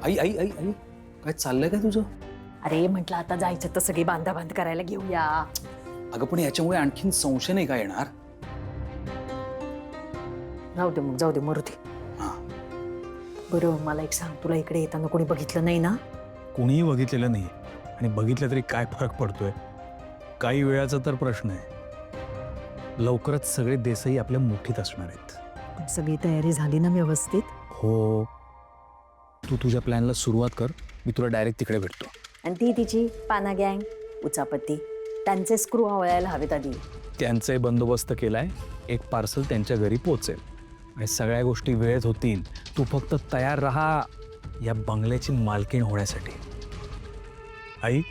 आई आई आई आई काय चाललंय काय तुझं? अरे म्हटलं आता जायचं तर सगळी बांधाबांध करायला घेऊया. अगं पण याच्यामुळे आणखीन संशय नाही का येणार? जाऊ दे मग, जाऊ दे, मरू दे. हा. बरं मला एक सांग, तुला इकडे येताना कोणी बघितलं नाही ना? कुणीही बघितलेलं नाही आणि बघितलं तरी काय फरक पडतोय? काही वेळाचा तर प्रश्न आहे. लवकरच सगळे देसाई आपल्या मुठीत असणार आहेत. पण सगळी तयारी झाली ना व्यवस्थित? हो, तू तुझ्या प्लॅनला सुरुवात कर. मी तुला डायरेक्ट तिकडे भेटतो. आणि ती तिची पाना गँग, उचापत्ती, त्यांचे स्क्रू आवळायला हवेत आधी. त्यांचाही बंदोबस्त केलाय. एक पार्सल त्यांच्या घरी पोहोचेल आणि सगळ्या गोष्टी वेळेत होतील. तू फक्त तयार राहा या बंगल्याची मालकीण होण्यासाठी. आई,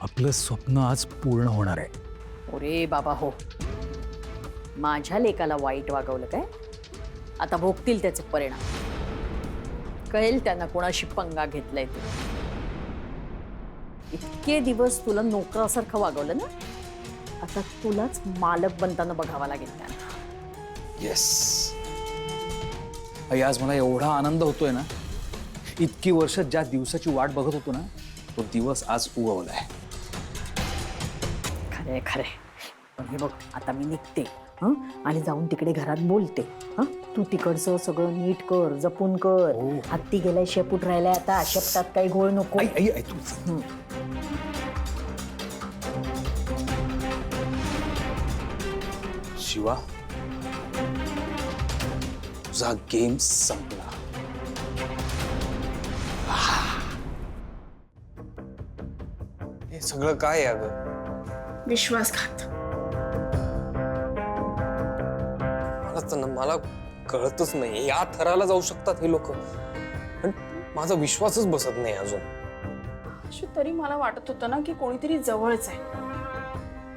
आपलं स्वप्न आज पूर्ण होणार आहे. अरे बाबा हो, माझ्या लेकाला वाईट वागवलं काय? आता भोगतील त्याचे परिणाम. कळेल त्यांना कोणाशी पंगा घेतलाय ते. इतके दिवस तुला नोकरासारखं वागवलं ना, आता तुलाच मालक बनताना बघावा लागेल त्यांना. येस आई, आज मला एवढा आनंद होतोय ना. इतकी वर्ष ज्या दिवसाची वाट बघत होतो ना, तो दिवस आज उगवलाय. खरे खरे. पण हे बघ, आता मी निघते हं, आणि जाऊन तिकडे घरात बोलते. हं, तू तिकडचं सगळं नीट कर, जपून कर. हो. हत्ती गेलाय शेपूट राहिलाय, आता शेपटात काही गोळ नको. आई आई आई तू हं. शिवा, तुझा गेम संपला. हे सगळं काय आहे अगं? विश्वासघात. मला कळतच नाही, या थराला जाऊ शकतात हे लोक. पण माझा विश्वासच बसत नाही अजून. आशु, तरी मला वाटत होतं ना की कोणीतरी जवळच आहे,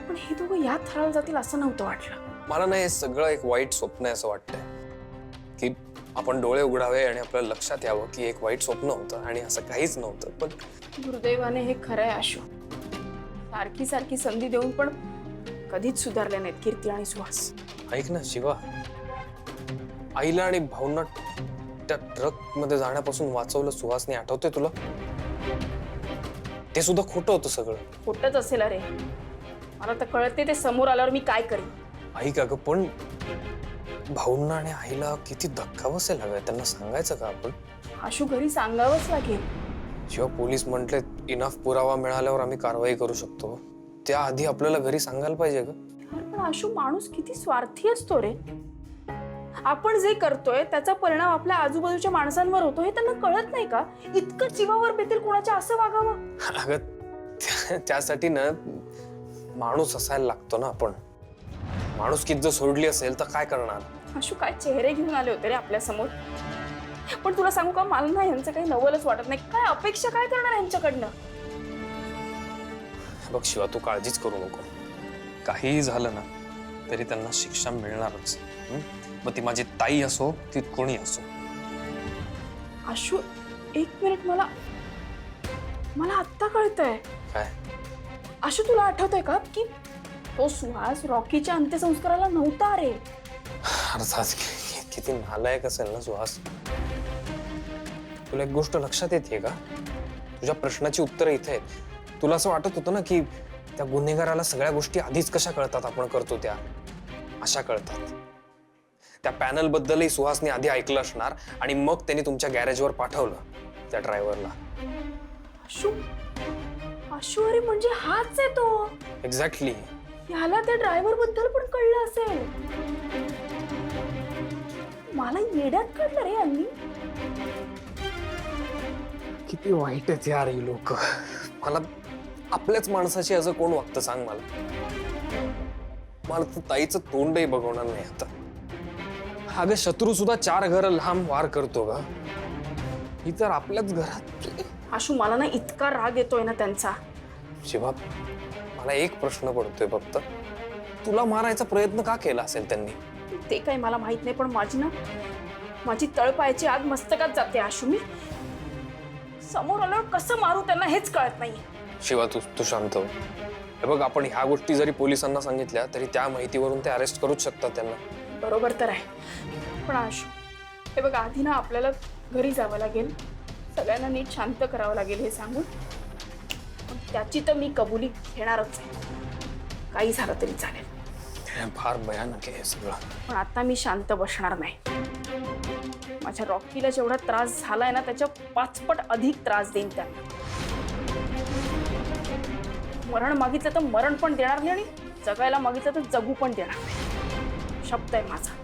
पण हे दोघं या थराला जातील असं नव्हतं वाटलं. मला ना हे सगळं एक वाईट स्वप्न आहे असं वाटतंय, की आपण डोळे उघडावे आणि आपल्याला लक्षात यावं की एक वाईट स्वप्न होतं आणि असं काहीच नव्हतं. पण दुर्दैवाने हे खरं आहे आशु. सारखी सारखी संधी देऊन पण कधीच सुधारले नाहीत कीर्ती आणि सुहास. ऐक ना शिवा, आईला आणि भाऊंना त्या ट्रक मध्ये जाण्यापासून वाचवलं सुहासने, आठवतंय तुला? ते सुद्धा खोटं होतं सगळं. खोटंच असेल अरे. मला तर कळते ते समोर आल्यावर मी काय करेन. ऐक अगं, पण भाऊंना आणि आईला किती धक्का बसेल हवंय, त्यांना सांगायचं का आपण? आशु, घरी सांगावंच लागेल. जेव्हा पोलीस म्हटले इनफ पुरावा मिळाल्यावर आम्ही कारवाई करू शकतो, त्याआधी आपल्याला घरी सांगायला पाहिजे ग. पण आशु, माणूस किती स्वार्थी असतो रे. आपण जे करतोय त्याचा परिणाम आपल्या आजूबाजूच्या माणसांवर होतो हे त्यांना कळत नाही का? इतकं जीवावर बेतील कोणाच्या असं वागावं? अगं त्यासाठी ना माणूस असायला लागतो ना. आपण माणूस किती जर सोडली असेल तर काय करणार? आशु, काय चेहरे घेऊन आले होते रे आपल्या समोर. पण तुला सांगू का, मला ना यांचं काही नवलच वाटत नाही. काय अपेक्षा काय करणार यांच्याकडनं? बघ शिवा, तू काळजीच करू नको. काहीही झालं ना तरी त्यांना शिक्षा मिळणारच. मग ती माझी ताई असो ती कोणी असो. आशु, एक मिनिट, मला आत्ता कळतंय. काय? आशु, तुला आठवतंय का की तो सुहास रॉकीच्या अंत्यसंस्काराला नव्हता रे? अर्थात किती नालायक असेल ना सुहास. तुला एक गोष्ट लक्षात येते का? तुझ्या प्रश्नाची उत्तरं इथे आहेत. तुला असं वाटत होतं ना की त्या गुन्हेगाराला सगळ्या गोष्टी आधीच कशा कळतात, आपण करतो त्या अशा कळतात. त्या पॅनल बद्दलही सुहासने आधी ऐकलं असणार आणि मग त्यांनी तुमच्या गॅरेजवर पाठवलं त्या ड्रायव्हरला. आशु, अरे म्हणजे हाच आहे तो. एक्झॅक्टली. याला त्या ड्रायव्हर बद्दल पण कळलं असेल. मला येड्यात काढलं रे यांनी. किती वाईट आहेत यार ही लोक. मला आपल्याच माणसाशी असं कोण वागतं सांग मला तर ताईचं तोंडही बघवणार नाही आता. अगं शत्रू सुद्धा 4 घरं लांब वार करतो ग. ही तर आपल्याच घरात. आशु, मला ना इतका राग येतोय ना त्यांचा. शिवा, मला एक प्रश्न पडतोय फक्त, तुला मारायचा प्रयत्न का केला असेल त्यांनी? ते काही मला माहित नाही, पण माझी तळपायाची आग मस्तकात जाते आशु. मी समोर आल्यावर कसं मारू त्यांना हेच कळत नाही. शिवा, तू शांत हो. हे बघ, आपण ह्या गोष्टी जरी पोलिसांना सांगितल्या तरी त्या माहितीवरून ते अरेस्ट करूच शकतात त्यांना. बरोबर तर आहे, पण आशु, हे बघ, आधी ना आपल्याला घरी जावं लागेल. सगळ्यांना नीट शांत करावं लागेल हे सांगून, पण त्याची तर मी कबुली घेणारच आहे. काही झालं तरी चालेल, फार भयानक आहे हे सगळं. पण आता मी शांत बसणार नाही. माझ्या रॉकीला जेवढा त्रास झालाय ना, त्याच्या 5 पट अधिक त्रास देईन त्यांना. मरण मागितलं तर मरण पण देणार नाही आणि जगायला मागितलं तर जगू पण देणार नाही. शब्द आहे माझा.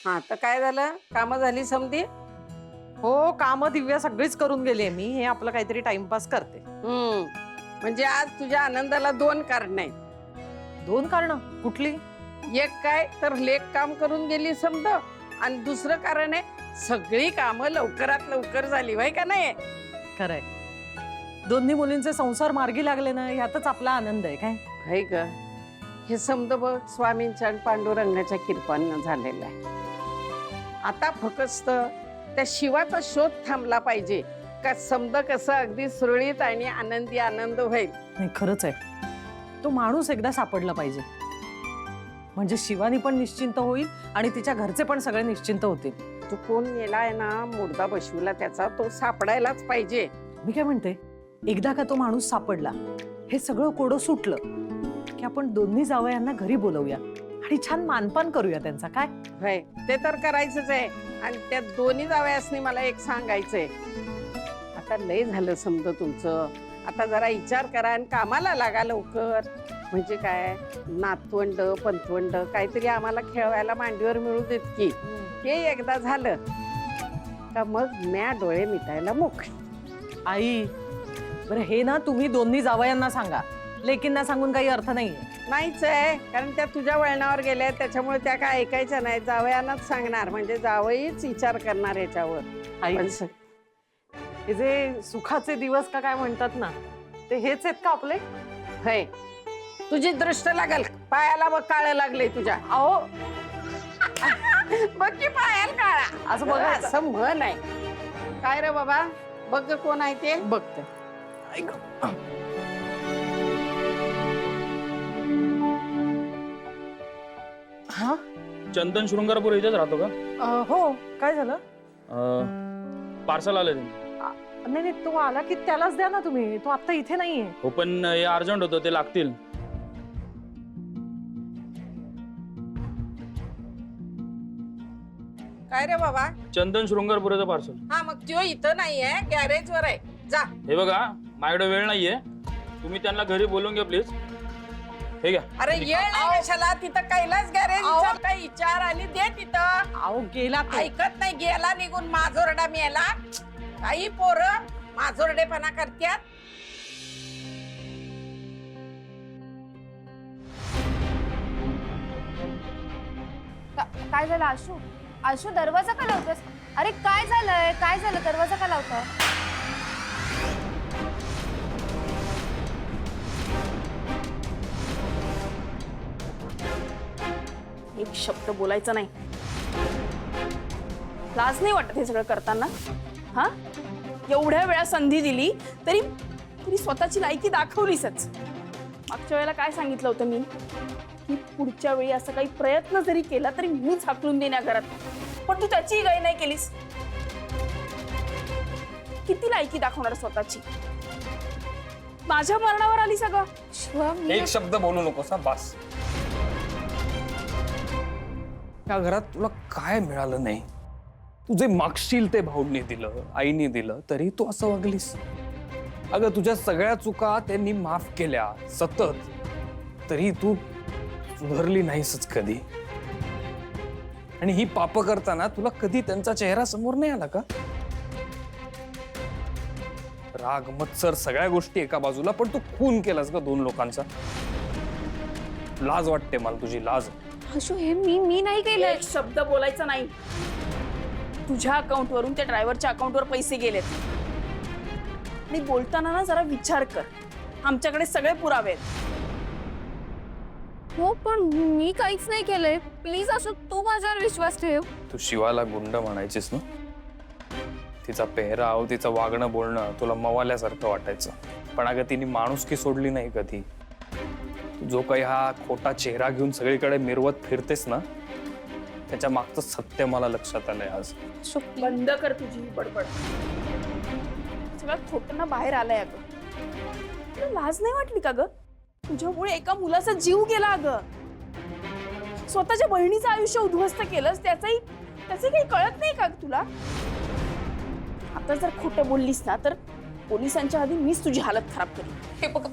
हा तर काय झालं, कामं झाली समधी? हो, काम दिव्या सगळीच करून गेली मी. हे आपलं काहीतरी टाइमपास करते. म्हणजे आज तुझ्या आनंदाला 2 कारण आहेत. 2 कारण कुठली? एक काय तर लेख काम करून गेली समज, आणि दुसरं कारण आहे सगळी कामं लवकरात लवकर झाली, व्हाय का नाही? खरंय, दोन्ही मुलींचे संसार मार्गी लागले ना, ह्यातच आपला आनंद आहे. काय हाय ग, हे समज बघ स्वामींच्या आणि पांडुरंगाच्या कृपानं झालेलं आहे. आता फक्त त्या शिवाचा शोध थांबला पाहिजे का समज कसं अगदी सुरळीत आणि आनंदी आनंद होईल. नाही, खरंच आहे, तो माणूस एकदा सापडला पाहिजे, म्हणजे शिवानी पण निश्चिंत होईल आणि तिच्या घरचे पण सगळे निश्चिंत होतील. तो कोण नेलाय ना मुर्दा बशवीला, त्याचा तो सापडायलाच पाहिजे. मी काय म्हणते, एकदा का तो माणूस सापडला, हे सगळं कोडं सुटलं की आपण दोन्ही जावयांना घरी बोलवूया आणि छान मानपान करूया त्यांचा. काय होय, ते तर करायचंच आहे. आणि त्या दोन्ही जावयासनी मला एक सांगायचंय, आता लय झालं समज तुमचं, आता जरा विचार करा आणि कामाला लागा लवकर. म्हणजे काय, नातवंड पंतवंड काहीतरी आम्हाला खेळवायला मांडीवर मिळू देत की. हे एकदा झालं का मग म्या डोळे मिटायला मोकळे. आई, बरं हे ना तुम्ही दोन्ही जावयांना सांगा, लेकींना सांगून काही अर्थ नाहीये. नाहीच आहे, कारण त्या तुझ्या वळणावर गेल्या, त्याच्यामुळे त्या काय ऐकायच्या नाही. जावयानाच सांगणार, म्हणजे जावईच विचार करणार याच्यावर. आई, पण हे जे सुखाचे दिवस का काय म्हणतात ना, ते हेच आहेत का आपले? होय, तुझी दृष्ट लागल, पायाला बघ काळ लागले तुझ्या. अहो, बघ की पायाला काळा, असं बघा, असं म्हण आहे. काय रे बाबा, बघ कोण आहे ते. बघते. हा, चंदन शृंगारपूर इथेच राहतो का? हो, काय झालं? पार्सल आलं ते. नाही नाही, तो आला की त्यालाच द्या ना तुम्ही, तो आता इथे नाहीये. हो पण हे अर्जंट होतं, ते लागतील. काय रे बाबा? चंदन शृंगारपुराचं पार्सल. हा मग तो इथं नाहीये, गॅरेज वर आहे. जा. हे बघा, माझ्याकडे वेळ नाहीये, तुम्ही त्यांना घरी बोलून घ्या प्लीज. हे घ्या. अरे ये नाही कशाला, तिथं कैलास गॅरेज काही विचार आणि दे तिथं. अहो, गेला तो. ऐकत नाही, गेला निघून माझोरडा मेला. काही पोरं माझोरडेपणा करत्यात. काय झालं आशू? आशू, दरवाजा का लावतोस? अरे काय झालंय? काय झालं? दरवाजा का लावतोय? एक शब्द बोलायचा नाही. लाज नाही वाटत हे सगळं करताना? हा, एवढ्या वेळा संधी दिली तरी तरी स्वतःची लायकी दाखवलीसच. मागच्या वेळेला काय सांगितलं होतं मी, की पुढच्या वेळी असं काही प्रयत्न जरी केला तरी मीच हाकलून देण्या घरात, पण तू त्याचीही गाई नाही केलीस. किती लायकी दाखवणार स्वतःची? माझ्या मरणावर आली सगळं. एक शब्द बोलू नकोस हा, बस. या घरात तुला काय मिळालं नाही? तुझे मागशील ते भाऊंनी दिलं, आईने दिलं, तरी तू असं वागलीस. अगं तुझ्या सगळ्या चुका त्यांनी माफ केल्या सतत, तरी तू सुधारली नाहीसच कधी. आणि ही पाप करताना तुला कधी त्यांचा चेहरा समोर नाही आला का? राग मत्सर सगळ्या गोष्टी एका बाजूला, पण तू खून केलास ग 2 लोकांचा. लाज वाटते मला तुझी, लाज. आशू, हे मी नाही केलंय. एक शब्द बोलायचा नाही. तुझ्या अकाउंटवरून त्या ड्रायव्हरच्या अकाउंटवर पैसे गेलेत. आणि बोलताना ना जरा विचार कर, आमच्याकडे सगळे पुरावे आहेत. हो पण मी काहीच नाही केलंय. प्लीज आशू, तू माझ्यावर विश्वास ठेव. तू शिवाला गुंड म्हणायचीस ना? तिचा पेहराव, तिचं वागणं बोलणं तुला मवाल्यासारखं वाटायचं, पण अगं तिने माणुसकी सोडली नाही कधी. जो काही हा खोटा चेहरा घेऊन सगळीकडे मिरवत फिरतेस ना, त्याच्या मागचं सत्य मला लक्षात आलंय आज. बंद कर तुझी ही बडबड. सगळं खोटं ना बाहेर आलंय अगं. तुला लाज नाही वाटली का ग? तुझ्यामुळे एका मुलाचा जीव गेला अगं. स्वतःच्या बहिणीचं आयुष्य उद्ध्वस्त केलंस, त्याचंही काही कळत नाही का तुला? आता जर खोटं बोललीस ना तर पोलिसांच्या आधी मीच तुझी हालत खराब करेन. हे बघ,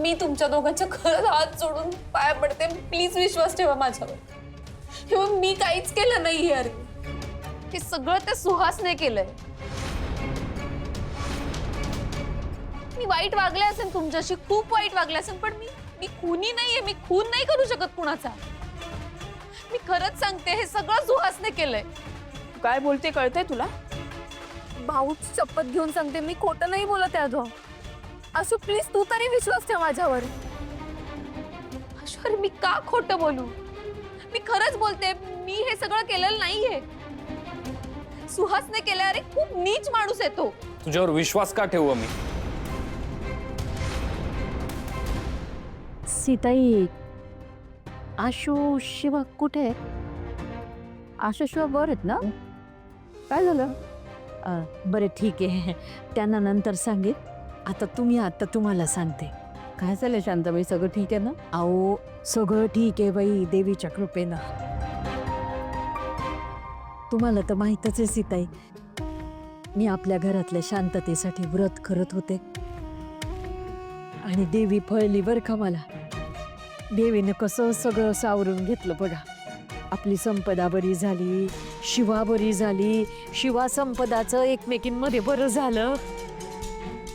मी तुमच्या दोघांच्या खरंच हात जोडून पाया पडते, प्लीज विश्वास ठेवा माझ्यावर. हे बघ, मी काहीच केलं नाही यार. हे सगळं त्या सुहासने केलंय. मी वाईट वागले असेल तुमच्याशी, खूप वाईट वागले असेल, पण मी खुनी नाहीये. मी खून नाही करू शकत कुणाचा. मी खरंच सांगते, हे सगळं सुहासने केलंय. तू काय बोलते कळतंय तुला? भाऊची शपथ घेऊन सांगते, मी खोटं नाही बोलत आहे. असू प्लीज तू तरी विश्वास ठेव माझ्यावर. अरे मी का खोटं बोलू? मी खरंच बोलते, मी हे सगळं केलेलं नाहीये. सुहासने केलं. अरे खूप नीच माणूस आहे तो. तुझ्यावर विश्वास का ठेवू मी? सीताई, आशू शिवा कुठे आहे? आशू शिवा बरं आहेत ना? काय झालं? बरं ठीक आहे, त्यांना नंतर सांगेल. आता तुम्हाला सांगते. काय झालं शांताबाई, सगळं ठीक आहे ना? अहो सगळं ठीक आहे बाई, देवीच्या कृपेनं. तुम्हाला तर माहीतच आहे सीताई, मी आपल्या घरातल्या शांततेसाठी व्रत करत होते आणि देवी फळली बरं का मला. देवीने कसं सगळं सावरून घेतलं बघा. आपली संपदा बरी झाली, शिवा बरी झाली, शिवा संपदाचं एकमेकींमध्ये बरं झालं.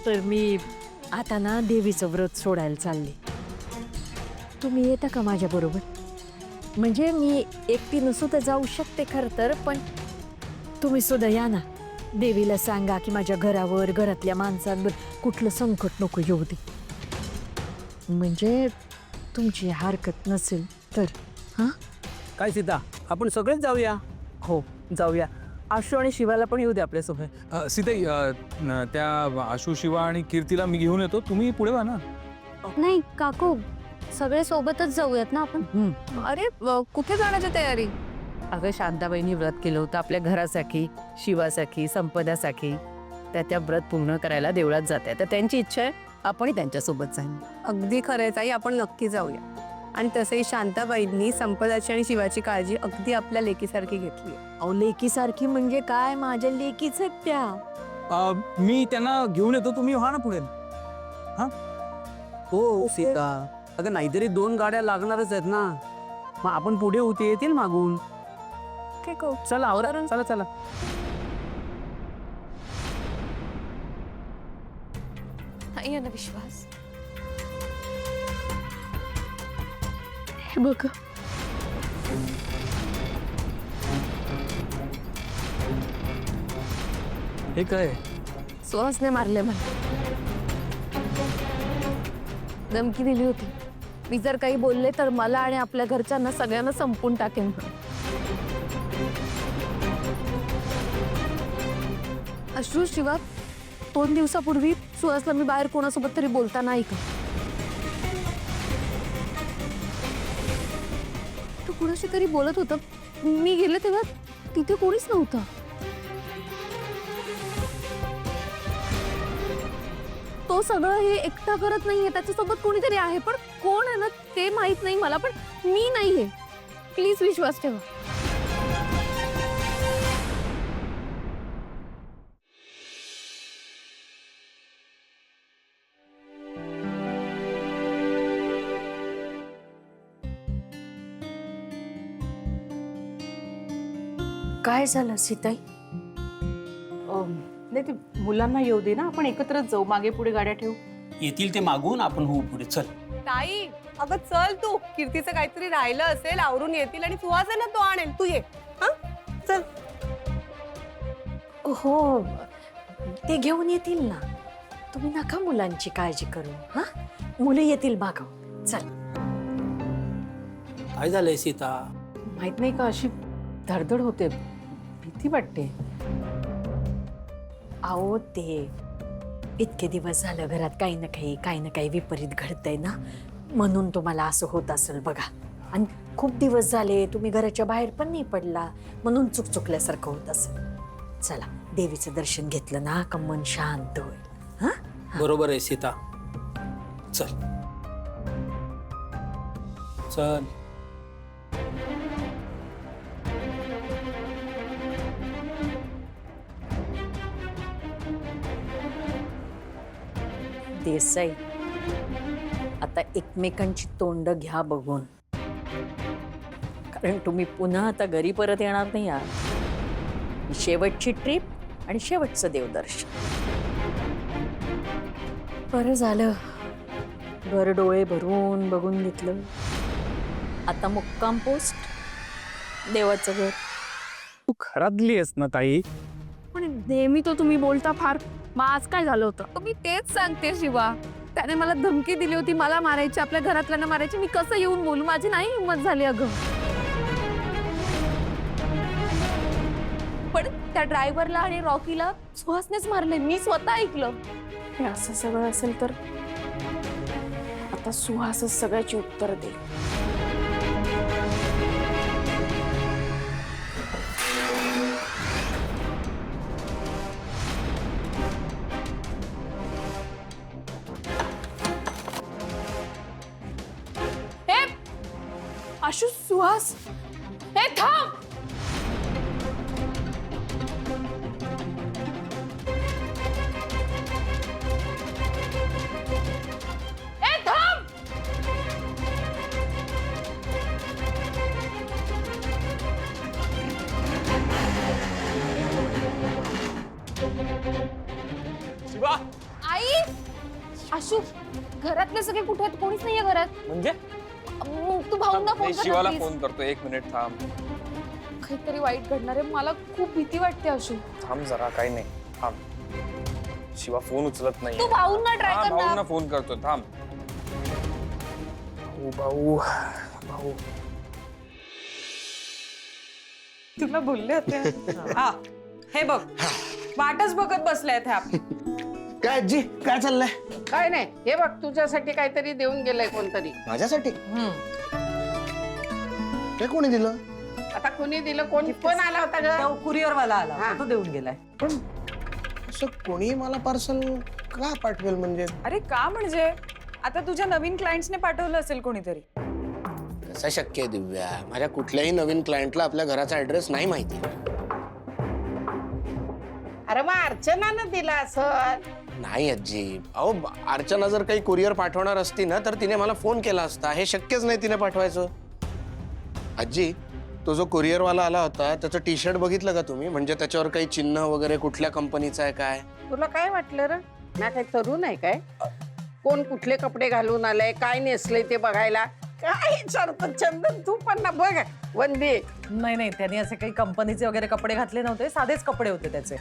तर मी आता ना देवीचं व्रत सोडायला चालले. तुम्ही येता का माझ्या बरोबर? म्हणजे मी एकटीनं सुद्धा जाऊ शकते खरं तर, पण तुम्ही सुद्धा या ना. देवीला सांगा की माझ्या घरावर, घरातल्या माणसांवर कुठलं संकट नको येऊ दे. म्हणजे तुमची हरकत नसेल तर. हां काय सीता, आपण सगळेच जाऊया. हो जाऊया. आशू आणि शिवाला पण येऊ दे आपल्यासोबत. सीताई, त्या आशू, शिवा आणि कीर्तीला मी घेऊन येतो, तुम्ही पुढे व्हा ना. नाही काकू, सगळे सोबतच जाऊयात ना आपण. अरे कुठे जाण्याची तयारी? अगं शांताबाईंनी व्रत केलं होतं आपल्या घरासाठी, शिवासाठी, संपदासाठी. त्या व्रत पूर्ण करायला देवळात जाते. तर त्यांची इच्छा आहे आपणही त्यांच्यासोबत जाईन. अगदी खरंय ताई, आपण नक्की जाऊया. आणि तसंही शांताबाईंनी संपदाची आणि शिवाची काळजी अगदी आपल्या लेकीसारखी घेतली. अहो लेकीसारखी म्हणजे काय? माझ्या लेकीच आहेत त्या. मी त्यांना घेऊन येतो, तुम्ही व्हा ना पुढे. हो सीता, अगं नाहीतरी 2 गाड्या लागणारच आहेत ना. मग आपण पुढे होते, येतील मागून. चला आवरा, चला चला. नाही ना विश्वास. हे बघ, हे काय? सुहासने मारले मला. धमकी दिली होती, मी जर काही बोलले तर मला आणि आपल्या घरच्यांना सगळ्यांना संपून टाकेन. अश्रू, शिवा 2 दिवसापूर्वी सुहासला मी बाहेर कोणासोबत तरी बोलताना ऐकलं. तो कुणाशी तरी बोलत होता. मी गेले तेव्हा तिथे कोणीच नव्हतं. तो सगळं हे एकटा करत नाहीये, त्याच्यासोबत कोणीतरी आहे, पण कोण आहे ना ते माहित नाही मला. पण मी नाहीये, प्लीज विश्वास ठेवा. काय झालं सीताई? नाही ते मुलांना येऊ दे ना, आपण एकत्रच जाऊ. मागे पुढे गाड्या ठेवू. येतील ते मागून, आपण होऊ पुढे. चल. ताई अगं चल तू, कीर्तीचं काहीतरी राहिलं असेल, आवरून येतील आणि सुहास आहे ना तो आणेल. तू ये. हा चल. हो ते घेऊन येतील ना. तुम्ही नका मुलांची काळजी करू. हा मुलं येतील मागव. चल. काय झालंय सीता? माहित नाही का, अशी धडधड होते, भीती वाटते. अहो ते इतके दिवस झालं घरात काही ना काही विपरीत घडतंय ना, म्हणून तुम्हाला असं होत असेल बघा. आणि खूप दिवस झाले तुम्ही घराच्या बाहेर पण नाही पडला, म्हणून चुकचुकल्यासारखं होत असेल. चला, देवीचं दर्शन घेतलं ना का मन शांत होईल. हा, बरोबर आहे सीता. चल चल. देसाई, आता एकमेकांची तोंड घ्या बघून, कारण तुम्ही पुन्हा आता घरी परत येणार नाही आहात. ही शेवटची ट्रिप आणि शेवटचं देवदर्शन. बरं झालं घर डोळे भरून बघून घेतलं. आता मुक्काम पोस्ट, देवाचं घर. तू घरातली आहेस ना ताई. पण नेहमी तो तुम्ही बोलता फार. मग आज काय झालं होतं? मी तेच सांगते शिवा. त्याने मला धमकी दिली होती, मला मारायची, आपल्या घरातल्यांना मारायची. मी कसं येऊन बोलू? माझी नाही हिंमत झाली अगं. पण त्या ड्रायव्हरला आणि रॉकीला सुहासनेच मारले. मी स्वतः ऐकलं. हे असं सगळं असेल तर आता सुहासच सगळ्याची उत्तर दे. आशु, सुहास, हे थांब. हे थांब. शिवा, आई, आशु, घरातले सगळे कुठे आहेत? कोणीच नाहीये घरात. म्हणजे तू भाऊंना फोन नाही, कर ना, शिवाला please. फोन करतो. 1 मिनिट थांब. काहीतरी वाईट घडणार आहे. मला खूप भीती वाटते आशु. थांब जरा, काही नाही, थांब. शिवा फोन उचलत नाही. तू भाऊंना ट्राय कर ना. भाऊंना फोन करतो, थांब. भाऊ भाऊ भाऊ तुला बोलले होते. हा, हे बघ, वाटच बघत बसले थे आपण. काय आजी, काय चाललंय? काय नाही, हे बघ तुझ्यासाठी काहीतरी देऊन गेलंय कोणतरी. माझ्यासाठी ते कोणी दिलं? आता कोणी दिलं, कोण पण आला होता ग? कुरिअरवाला आला हा. होता, तो देऊन गेलाय. पण असं कोणी मला पार्सल का पाठवेल म्हणजे? अरे का म्हणजे आता तुझ्या नवीन क्लायंट्सने पाठवलं असेल कोणीतरी. कसं शक्य आहे दिव्या? माझ्या कुठल्याही नवीन क्लायंटला आपल्या घराचा ऍड्रेस नाही माहिती. अरे मग अर्चनानं दिला असं. नाही आजी, अहो अर्चना जर काही कुरिअर पाठवणार असती ना तर तिने मला फोन केला असता. हे शक्यच नाही तिने पाठवायचं. आजी, तो जो कुरिअरवाला आला होता त्याचं टी शर्ट बघितलं का तुम्ही? म्हणजे त्याच्यावर काही चिन्ह वगैरे कुठल्या कंपनीचं आहे काय? तुला काय वाटलं रे? ना काही तरुण आहे काय? कोण कुठले कपडे घालून आलाय, काय नेसलंय ते बघायला काय विचारतो? चंदन तू पण ना बघ वंदे. नाही नाही, त्यांनी असे काही कंपनीचे वगैरे कपडे घातले नव्हते, साधेच कपडे होते त्याचे.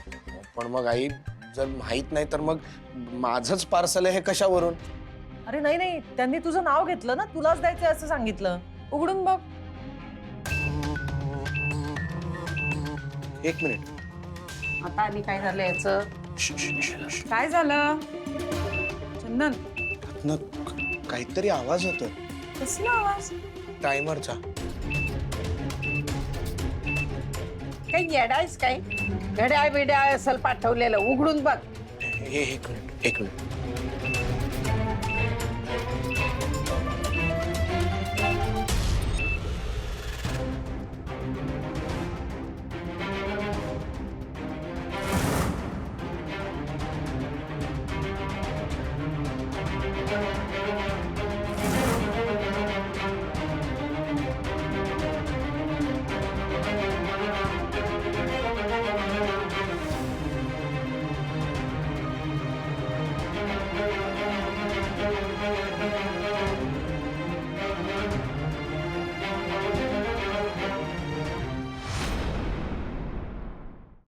पण मग आई, जर माहित नाही तर मग माझंच पार्सल आहे हे कशावरून? अरे नाही नाही, त्यांनी तुझं नाव घेतलं ना, तुलाच द्यायचं असं सांगितलं. उघडून बघ. 1 मिनिट. आता आणि काय झालं याचं? काय झालं चंदन? न, काहीतरी आवाज येतो. कसला आवाज? टायमरचा. काही येडायच काय? घड्याळ बिड्याळ असेल पाठवलेलं. उघडून बघ. हे 1 मिनिट, 1 मिनिट.